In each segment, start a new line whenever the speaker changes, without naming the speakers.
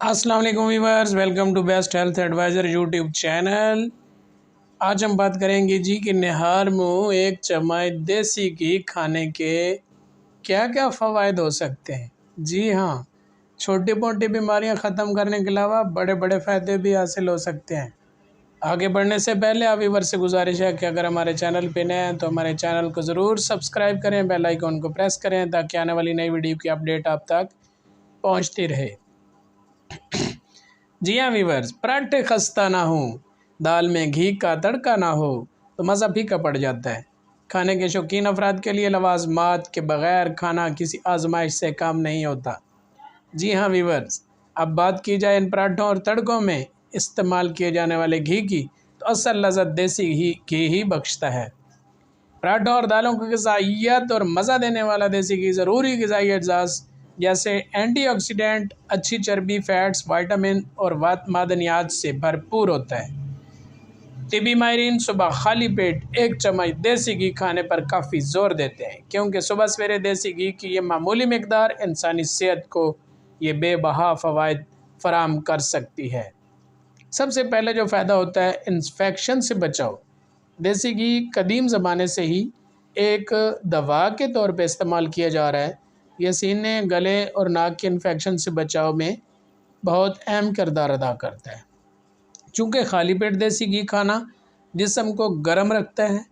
अस्सलाम वालेकुम viewers, welcome to best health advisor YouTube channel. आज हम बात करेंगे जी कि निहार मुँह एक चम्मच देसी घी खाने के क्या क्या फ़वाइद हो सकते हैं। जी हाँ, छोटी मोटी बीमारियां ख़त्म करने के अलावा बड़े बड़े फ़ायदे भी हासिल हो सकते हैं। आगे बढ़ने से पहले आप व्यूअर्स से गुजारिश है कि अगर हमारे चैनल पे नए हैं तो हमारे चैनल को ज़रूर सब्सक्राइब करें, बेल आइकन को प्रेस करें ताकि आने वाली नई वीडियो की अपडेट आप तक पहुँचती रहे। जी हाँ व्यूअर्स, पराठे खस्ता ना हो, दाल में घी का तड़का ना हो तो मज़ा फीका पड़ जाता है। खाने के शौकीन अफराद के लिए लवाज़मात के बग़ैर खाना किसी आजमाइश से काम नहीं होता। जी हाँ व्यूअर्स, अब बात की जाए इन पराठों और तड़कों में इस्तेमाल किए जाने वाले घी की, तो असल लज़्ज़त देसी घी ही बख्शता है। पराठों और दालों को ग़िज़ाइयत और मज़ा देने वाला देसी घी ज़रूरी ग़िज़ाई अज़ाज़ जैसे एंटीऑक्सीडेंट, अच्छी चर्बी, फैट्स, विटामिन और मादनियात से भरपूर होता है। तिबी माहिरीन सुबह खाली पेट एक चम्मच देसी घी खाने पर काफ़ी ज़ोर देते हैं, क्योंकि सुबह सवेरे देसी घी की ये मामूली मकदार इंसानी सेहत को ये बेबहा फ़वाइद फराहम कर सकती है। सबसे पहले जो फ़ायदा होता है, इन्फेक्शन से बचाव। देसी घी कदीम ज़माने से ही एक दवा के तौर पे इस्तेमाल किया जा रहा है। यह सीने, गले और नाक के इन्फेक्शन से बचाव में बहुत अहम किरदार अदा करता है। चूँकि खाली पेट देसी घी खाना जिस्म को गर्म रखता है,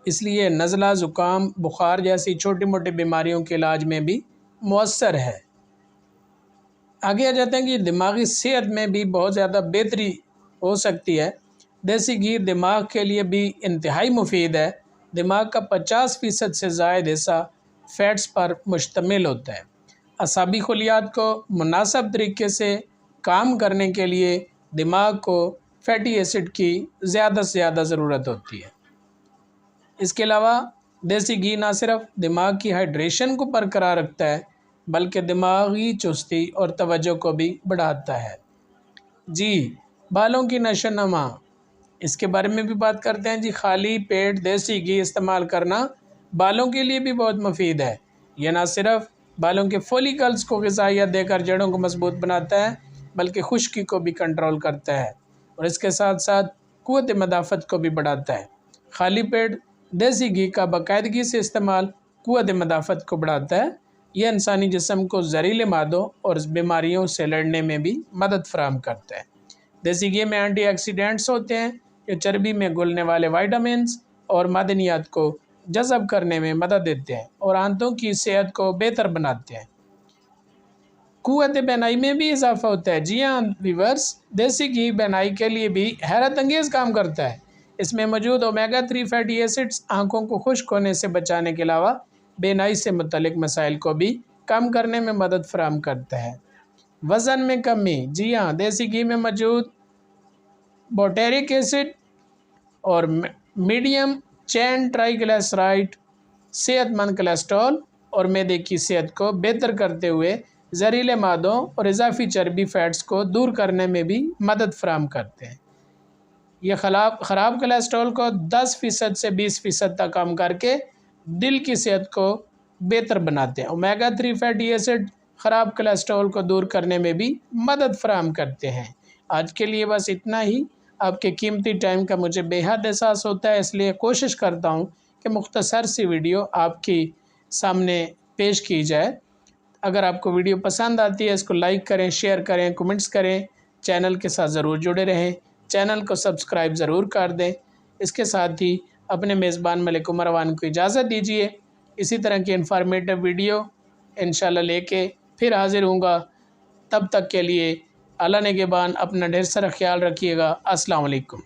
इसलिए नज़ला, ज़ुकाम, बुखार जैसी छोटी मोटी बीमारियों के इलाज में भी मौसर है। आगे आ जाते हैं कि दिमागी सेहत में भी बहुत ज़्यादा बेहतरी हो सकती है। देसी घी दिमाग के लिए भी इंतहाई मुफीद है। दिमाग का 50% से ज़ायद हिस्सा फ़ैट्स पर मुश्तमिल होता है। असाबी खुलियात को मुनासिब तरीके से काम करने के लिए दिमाग को फैटी एसिड की ज़्यादा से ज़्यादा ज़रूरत होती है। इसके अलावा देसी घी ना सिर्फ दिमाग की हाइड्रेशन को बरकरार रखता है, बल्कि दिमागी चुस्ती और तवज्जो को भी बढ़ाता है। जी, बालों की नशोनुमा, इसके बारे में भी बात करते हैं। जी, खाली पेट देसी घी इस्तेमाल करना बालों के लिए भी बहुत मुफीद है। यह ना सिर्फ बालों के फॉलिकल्स को ग़िज़ाइयत देकर जड़ों को मजबूत बनाता है, बल्कि खुश्की को भी कंट्रोल करता है और इसके साथ साथ क़ुव्वत मदाफ़त को भी बढ़ाता है। खाली पेट देसी घी का बाकायदगी से इस्तेमाल क़ुव्वत मदाफ़त को बढ़ाता है। यह इंसानी जिस्म को ज़हरीले मादों और बीमारियों से लड़ने में भी मदद फराहम करता है। देसी घी में एंटीऑक्सीडेंट्स होते हैं जो चर्बी में घुलने वाले विटामिन्स और मादनियात को जज़ब करने में मदद देते हैं और आंतों की सेहत को बेहतर बनाते हैं। क़ुव्वत बेनाई में भी इजाफ़ा होता है। जी हाँ व्यूअर्स, देसी घी बेनाई के लिए भी हैरत अंगेज़ काम करता है। इसमें मौजूद ओमेगा 3 फैटी एसिड्स आँखों को खुश्क होने से बचाने के अलावा बेनाई से मुतल्लिक मसाइल को भी कम करने में मदद फराहम करता है। वज़न में कमी, जी हाँ, देसी घी में मौजूद बोटेरिक एसिड और मीडियम चेन ट्राइग्लिसराइड सेहतमंद कोलेस्ट्रॉल और मैदे की सेहत को बेहतर करते हुए जहरीले मादों और इजाफी चर्बी फैट्स को दूर करने में भी मदद फराहम करते हैं। यह ख़राब कोलेस्ट्रॉल को 10% से 20% तक कम करके दिल की सेहत को बेहतर बनाते हैं। ओमेगा 3 फैटी एसिड ख़राब कोलेस्ट्रॉल को दूर करने में भी मदद फराहम करते हैं। आज के लिए बस इतना ही। आपके कीमती टाइम का मुझे बेहद एहसास होता है, इसलिए कोशिश करता हूँ कि मुख्तसर सी वीडियो आपकी सामने पेश की जाए। अगर आपको वीडियो पसंद आती है, इसको लाइक करें, शेयर करें, कमेंट्स करें, चैनल के साथ ज़रूर जुड़े रहें, चैनल को सब्सक्राइब ज़रूर कर दें। इसके साथ ही अपने मेज़बान मलिक उमर अवान को इजाज़त दीजिए। इसी तरह की इन्फॉर्मेटिव वीडियो इंशाल्लाह लेके फिर हाज़िर होऊंगा। तब तक के लिए अल्लाह निगहबान, अपना ढेर सारा ख्याल रखिएगा। अस्सलाम वालेकुम।